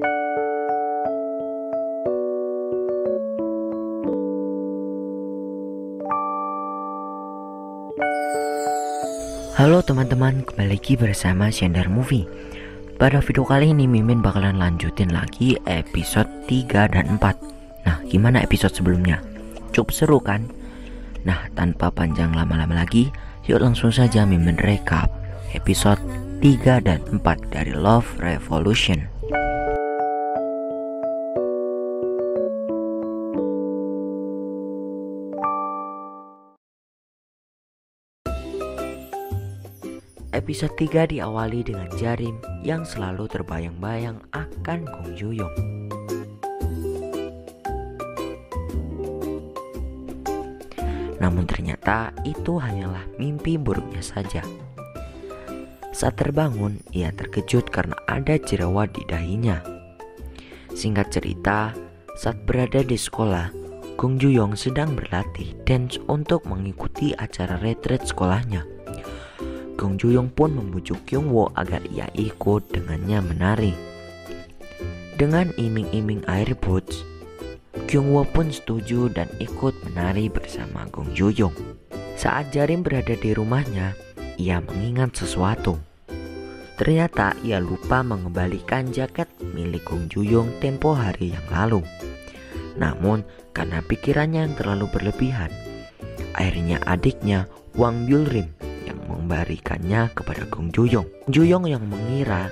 Halo teman-teman, kembali lagi bersama Syandar Movie. Pada video kali ini Mimin bakalan lanjutin lagi episode 3 dan 4. Nah, gimana episode sebelumnya? Cukup seru kan? Nah, tanpa panjang lama-lama lagi, yuk langsung saja Mimin rekap episode 3 dan 4 dari Love Revolution. Episode 3 diawali dengan Jarim yang selalu terbayang-bayang akan Gong Joo-young. Namun ternyata itu hanyalah mimpi buruknya saja. Saat terbangun, ia terkejut karena ada jerawat di dahinya. Singkat cerita, saat berada di sekolah, Gong Joo-young sedang berlatih dance untuk mengikuti acara retreat sekolahnya. Gong Joo-young pun membujuk Kyung-woo agar ia ikut dengannya menari. Dengan iming-iming air boots, Kyung-woo pun setuju dan ikut menari bersama Gong Joo-young. Saat Jarim berada di rumahnya, ia mengingat sesuatu. Ternyata ia lupa mengembalikan jaket milik Gong Joo-young tempo hari yang lalu. Namun karena pikirannya yang terlalu berlebihan, akhirnya adiknya Wang Byul-rim memberikannya kepada Gong Joo-young. Gong Joo-young yang mengira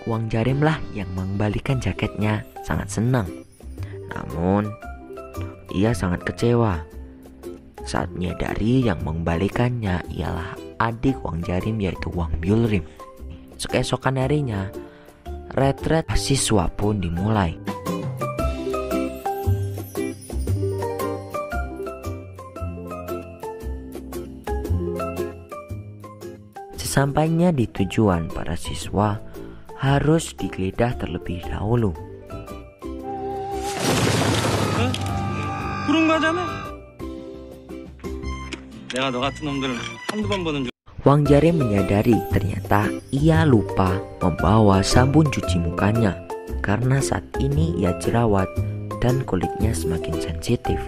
Wang Jarim lah yang mengembalikan jaketnya sangat senang. Namun ia sangat kecewa saat menyadari yang mengembalikannya ialah adik Wang Jarim, yaitu Wang Byul-rim. Keesokan harinya, retret siswa pun dimulai. Sesampainya di tujuan, para siswa harus digeledah terlebih dahulu. Wang Jarim menyadari ternyata ia lupa membawa sabun cuci mukanya karena saat ini ia jerawat dan kulitnya semakin sensitif.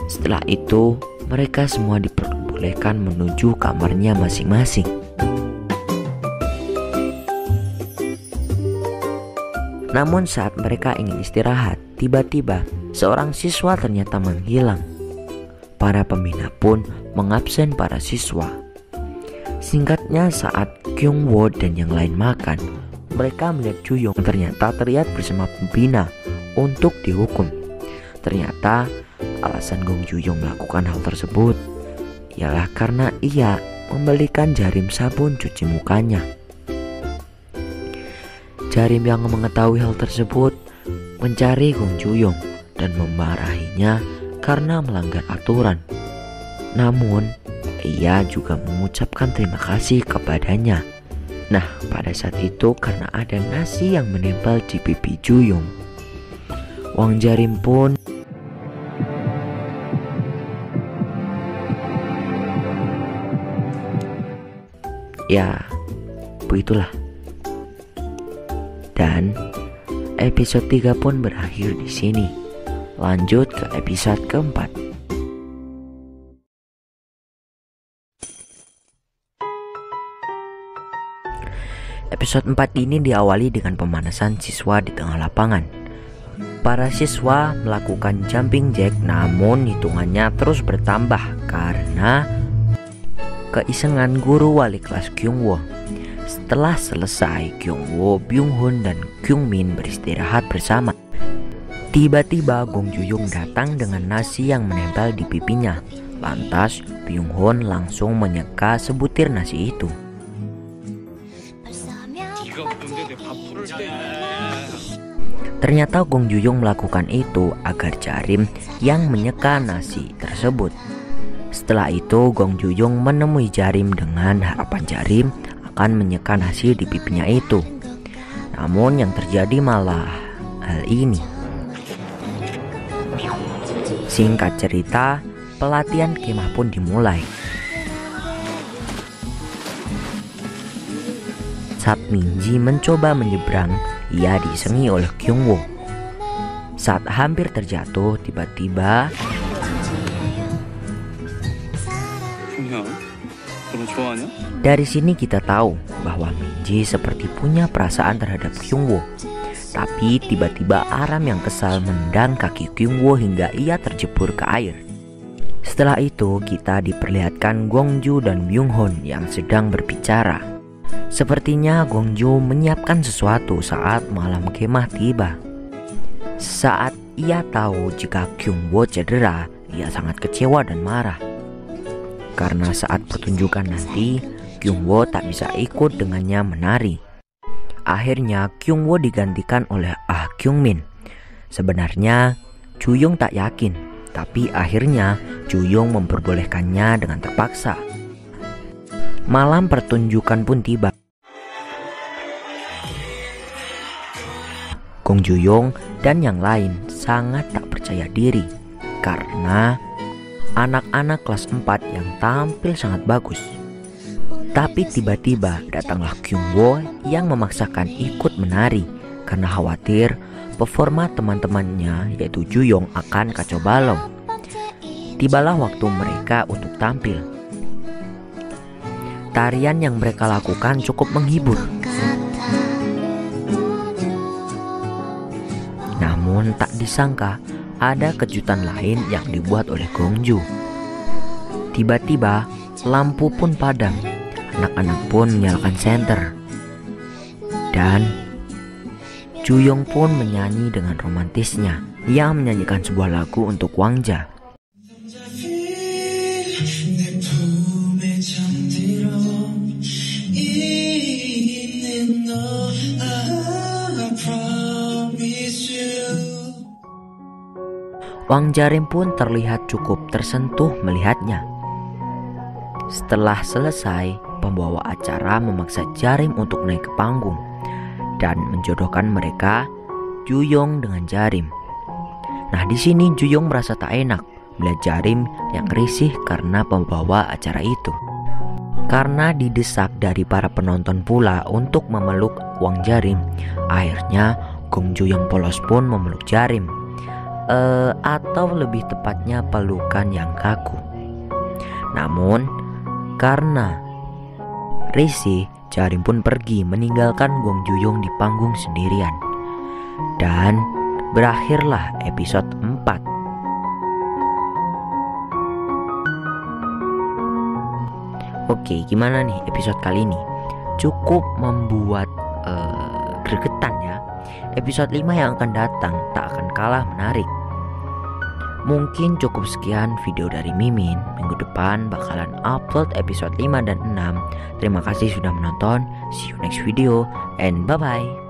Setelah itu, mereka semua diperbolehkan menuju kamarnya masing-masing. Namun saat mereka ingin istirahat, tiba-tiba seorang siswa ternyata menghilang. Para pembina pun mengabsen para siswa. Singkatnya, saat Kyung-woo dan yang lain makan, mereka melihat Joo-young ternyata terlihat bersama pembina untuk dihukum. Ternyata alasan Gong Joo-young melakukan hal tersebut ialah karena ia membelikan Jarim sabun cuci mukanya. Jarim yang mengetahui hal tersebut mencari Gong Joo-young dan memarahinya karena melanggar aturan. Namun ia juga mengucapkan terima kasih kepadanya. Nah, pada saat itu karena ada nasi yang menempel di pipi Joo-young, Wang Jarim pun ya begitulah. Dan episode 3 pun berakhir di sini. Lanjut ke episode keempat. Episode 4 ini diawali dengan pemanasan siswa di tengah lapangan. Para siswa melakukan jumping jack, namun hitungannya terus bertambah karena keisengan guru wali kelas Kyung-woo. Setelah selesai, Kyung-woo, Byung-hun, dan Kyung-min beristirahat bersama. Tiba-tiba Gong Joo-young datang dengan nasi yang menempel di pipinya. Lantas Byung-hun langsung menyeka sebutir nasi itu. Ternyata Gong Joo-young melakukan itu agar Jarim yang menyeka nasi tersebut. Setelah itu Gong Joo-young menemui Jarim dengan harapan Jarim akan menyeka nasi di pipinya itu. Namun yang terjadi malah hal ini. Singkat cerita, pelatihan kemah pun dimulai. Saat Minji mencoba menyeberang, ia diisengi oleh Kyungwoo. Saat hampir terjatuh, tiba-tiba dari sini kita tahu bahwa Minji seperti punya perasaan terhadap Kyungwoo. Tapi tiba-tiba Aram yang kesal mendang kaki Kyungwoo hingga ia terjebur ke air. Setelah itu kita diperlihatkan Gwangju dan Byung-hun yang sedang berbicara. Sepertinya Gwangju menyiapkan sesuatu saat malam kemah tiba. Saat ia tahu jika Kyungwoo cedera, ia sangat kecewa dan marah. Karena saat pertunjukan nanti, Kyungwoo tak bisa ikut dengannya menari. Akhirnya Kyungwoo digantikan oleh Ah Kyungmin. Sebenarnya Juyong tak yakin, tapi akhirnya Juyong memperbolehkannya dengan terpaksa. Malam pertunjukan pun tiba. Gong Juyong dan yang lain sangat tak percaya diri karena anak-anak kelas 4 yang tampil sangat bagus. Tapi tiba-tiba datanglah Kyungwoo yang memaksakan ikut menari karena khawatir performa teman-temannya yaitu Juyong akan kacau balau. Tibalah waktu mereka untuk tampil. Tarian yang mereka lakukan cukup menghibur. Namun tak disangka ada kejutan lain yang dibuat oleh Gwangju. Tiba-tiba lampu pun padam. Anak-anak pun menyalakan senter. Dan Juyong pun menyanyi dengan romantisnya. Ia menyanyikan sebuah lagu untuk Wangja. Wang Jarim pun terlihat cukup tersentuh melihatnya. Setelah selesai, pembawa acara memaksa Jarim untuk naik ke panggung dan menjodohkan mereka, Juyong dengan Jarim. Nah, di sini Juyong merasa tak enak melihat Jarim yang risih karena pembawa acara itu. Karena didesak dari para penonton pula untuk memeluk Wang Jarim, akhirnya Gwangju yang polos pun memeluk Jarim. Atau lebih tepatnya pelukan yang kaku. Namun karena risih, Jarim pun pergi meninggalkan Gong Juyong di panggung sendirian. Dan berakhirlah episode 4. Oke, gimana nih episode kali ini? Cukup membuat gregetan ya. Episode 5 yang akan datang tak akan kalah menarik. Mungkin cukup sekian video dari Mimin. Minggu depan bakalan upload episode 5 dan 6. Terima kasih sudah menonton. See you next video and bye-bye.